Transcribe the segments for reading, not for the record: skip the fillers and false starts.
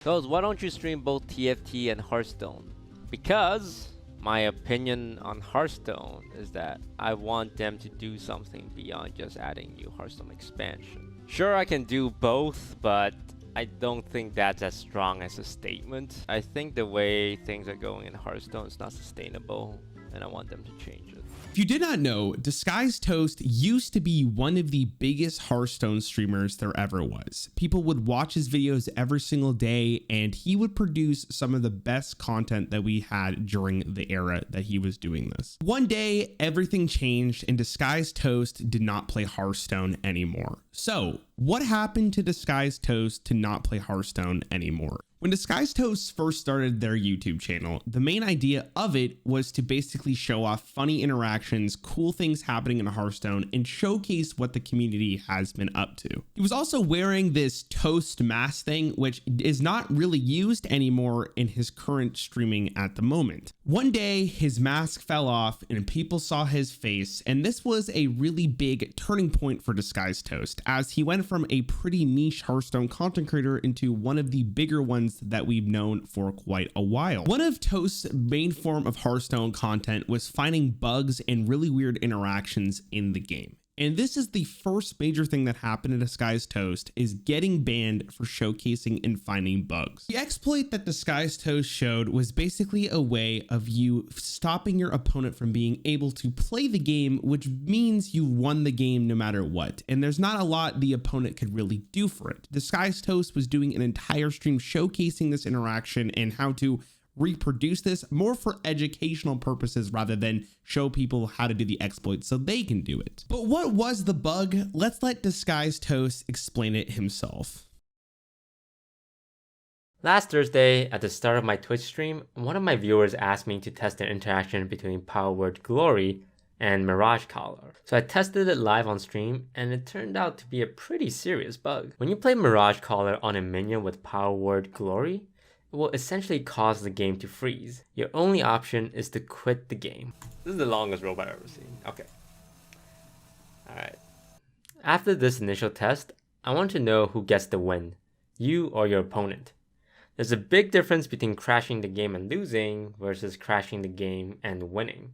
Toes, why don't you stream both TFT and Hearthstone? Because my opinion on Hearthstone is that I want them to do something beyond just adding new Hearthstone expansion. Sure, I can do both, but I don't think that's as strong as a statement. I think the way things are going in Hearthstone is not sustainable, and I want them to change it. If you did not know, Disguised Toast used to be one of the biggest Hearthstone streamers there ever was. People would watch his videos every single day, and he would produce some of the best content that we had during the era that he was doing this. One day, everything changed, and Disguised Toast did not play Hearthstone anymore. So, what happened to Disguised Toast to not play Hearthstone anymore? When Disguised Toast first started their YouTube channel, the main idea of it was to basically show off funny interactions, cool things happening in Hearthstone, and showcase what the community has been up to. He was also wearing this Toast mask thing, which is not really used anymore in his current streaming at the moment. One day, his mask fell off and people saw his face, and this was a really big turning point for Disguised Toast, as he went from a pretty niche Hearthstone content creator into one of the bigger ones that we've known for quite a while. One of Toast's main form of Hearthstone content was finding bugs and really weird interactions in the game. And this is the first major thing that happened in Disguised Toast, is getting banned for showcasing and finding bugs. The exploit that Disguised Toast showed was basically a way of you stopping your opponent from being able to play the game, which means you won the game no matter what. And there's not a lot the opponent could really do for it. Disguised Toast was doing an entire stream showcasing this interaction and how to reproduce this more for educational purposes rather than show people how to do the exploit so they can do it. But what was the bug? Let's let Disguised Toast explain it himself. Last Thursday, at the start of my Twitch stream, one of my viewers asked me to test the interaction between Power Word Glory and Mirage Collar. So I tested it live on stream, and it turned out to be a pretty serious bug. When you play Mirage Collar on a minion with Power Word Glory, it will essentially cause the game to freeze. Your only option is to quit the game. This is the longest rope I've ever seen. Okay. Alright. After this initial test, I want to know who gets the win, you or your opponent. There's a big difference between crashing the game and losing versus crashing the game and winning,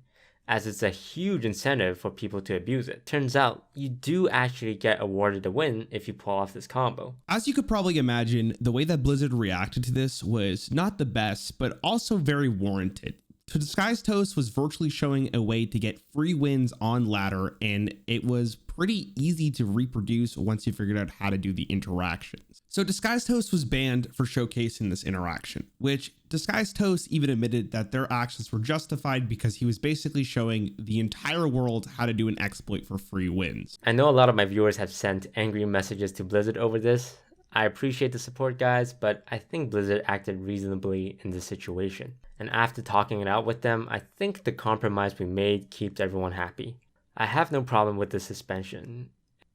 as it's a huge incentive for people to abuse it. Turns out, you do actually get awarded a win if you pull off this combo. As you could probably imagine, the way that Blizzard reacted to this was not the best, but also very warranted. So Disguised Toast was virtually showing a way to get free wins on ladder, and it was pretty easy to reproduce once you figured out how to do the interactions. So Disguised Toast was banned for showcasing this interaction, which Disguised Toast even admitted that their actions were justified because he was basically showing the entire world how to do an exploit for free wins. I know a lot of my viewers have sent angry messages to Blizzard over this. I appreciate the support, guys, but I think Blizzard acted reasonably in this situation. And after talking it out with them, I think the compromise we made keeps everyone happy. I have no problem with the suspension.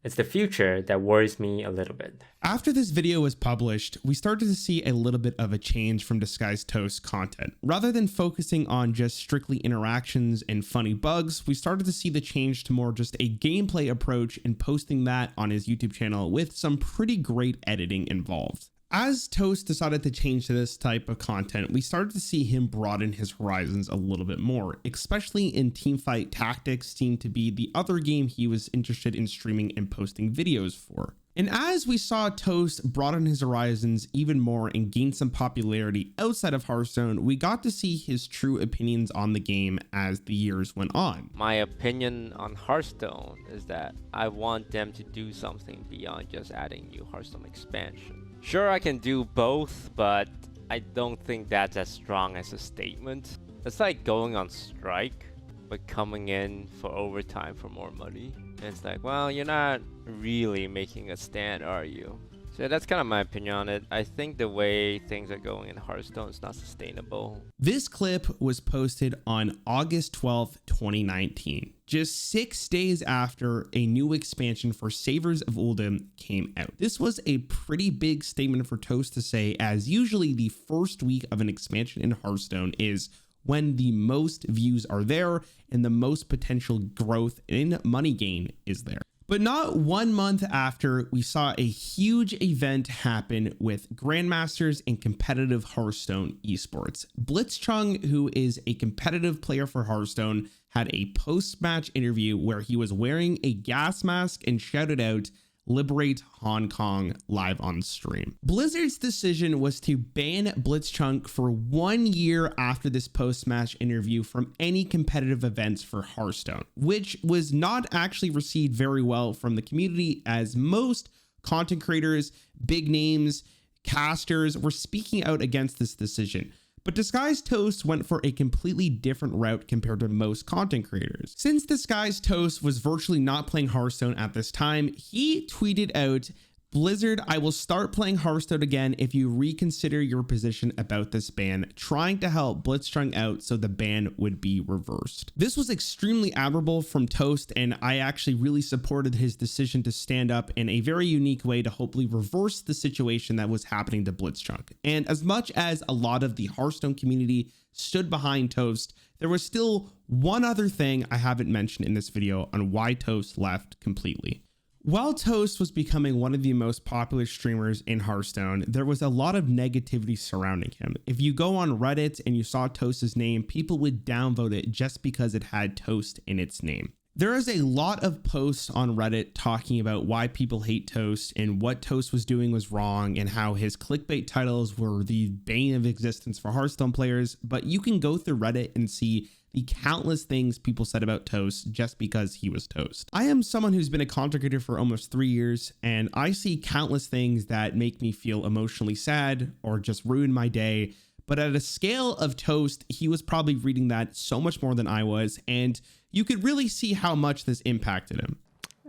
It's the future that worries me a little bit. After this video was published, we started to see a little bit of a change from Disguised Toast content. Rather than focusing on just strictly interactions and funny bugs, we started to see the change to more just a gameplay approach and posting that on his YouTube channel with some pretty great editing involved. As Toast decided to change to this type of content, we started to see him broaden his horizons a little bit more, especially in Teamfight Tactics seemed to be the other game he was interested in streaming and posting videos for. And as we saw Toast broaden his horizons even more and gain some popularity outside of Hearthstone, we got to see his true opinions on the game as the years went on. My opinion on Hearthstone is that I want them to do something beyond just adding new Hearthstone expansion. Sure, I can do both, but I don't think that's as strong as a statement. It's like going on strike, but coming in for overtime for more money. And it's like, well, you're not really making a stand, are you? So that's kind of my opinion on it. I think the way things are going in Hearthstone is not sustainable. This clip was posted on August 12th, 2019, just 6 days after a new expansion for Savers of ULDUM came out. This was a pretty big statement for Toast to say, as usually the first week of an expansion in Hearthstone is when the most views are there and the most potential growth in money gain is there. But not 1 month after, we saw a huge event happen with Grandmasters in competitive Hearthstone esports. Blitzchung, who is a competitive player for Hearthstone, had a post-match interview where he was wearing a gas mask and shouted out, "Liberate Hong Kong," live on stream. Blizzard's decision was to ban Blitzchung for 1 year after this post-match interview from any competitive events for Hearthstone, which was not actually received very well from the community, as most content creators, big names, casters were speaking out against this decision. But Disguised Toast went for a completely different route compared to most content creators. Since Disguised Toast was virtually not playing Hearthstone at this time, he tweeted out, "Blizzard, I will start playing Hearthstone again if you reconsider your position about this ban," trying to help Blitzchung out so the ban would be reversed. This was extremely admirable from Toast, and I actually really supported his decision to stand up in a very unique way to hopefully reverse the situation that was happening to Blitzchung. And as much as a lot of the Hearthstone community stood behind Toast, there was still one other thing I haven't mentioned in this video on why Toast left completely. While Toast was becoming one of the most popular streamers in Hearthstone, there was a lot of negativity surrounding him. If you go on Reddit and you saw Toast's name, people would downvote it just because it had Toast in its name. There is a lot of posts on Reddit talking about why people hate Toast and what Toast was doing was wrong and how his clickbait titles were the bane of existence for Hearthstone players, but you can go through Reddit and see the countless things people said about Toast just because he was Toast. I am someone who's been a content creator for almost 3 years, and I see countless things that make me feel emotionally sad or just ruin my day. But at a scale of Toast, he was probably reading that so much more than I was, and you could really see how much this impacted him.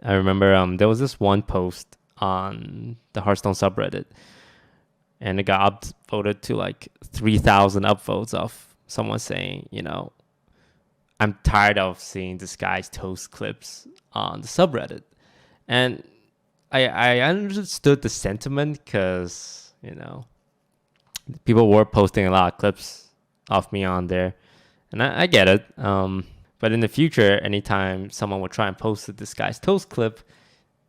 I remember there was this one post on the Hearthstone subreddit, and it got upvoted to like 3,000 upvotes of someone saying, "I'm tired of seeing Disguised Toast clips on the subreddit." And I understood the sentiment because, people were posting a lot of clips of me on there. And I get it. But in the future, anytime someone would try and post a Disguised Toast clip,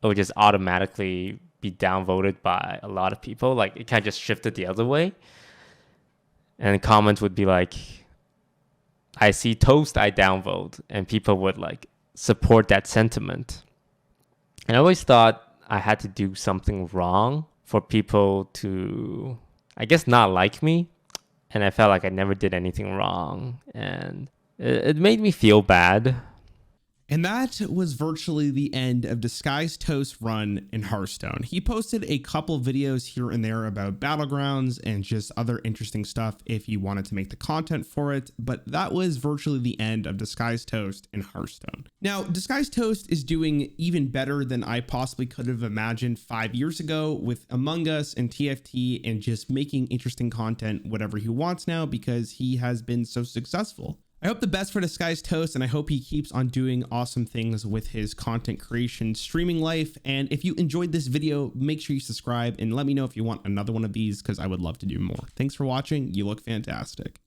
it would just automatically be downvoted by a lot of people. Like, it kind of just shifted the other way. And comments would be like, "I see Toast, I downvote," and people would like support that sentiment. And I always thought I had to do something wrong for people to, I guess, not like me. And I felt like I never did anything wrong. And it made me feel bad. And that was virtually the end of Disguised Toast's run in Hearthstone. He posted a couple videos here and there about Battlegrounds and just other interesting stuff if you wanted to make the content for it, but that was virtually the end of Disguised Toast in Hearthstone. Now, Disguised Toast is doing even better than I possibly could have imagined 5 years ago with Among Us and TFT and just making interesting content whatever he wants now because he has been so successful. I hope the best for Disguised Toast, and I hope he keeps on doing awesome things with his content creation streaming life. And if you enjoyed this video, make sure you subscribe and let me know if you want another one of these because I would love to do more. Thanks for watching. You look fantastic.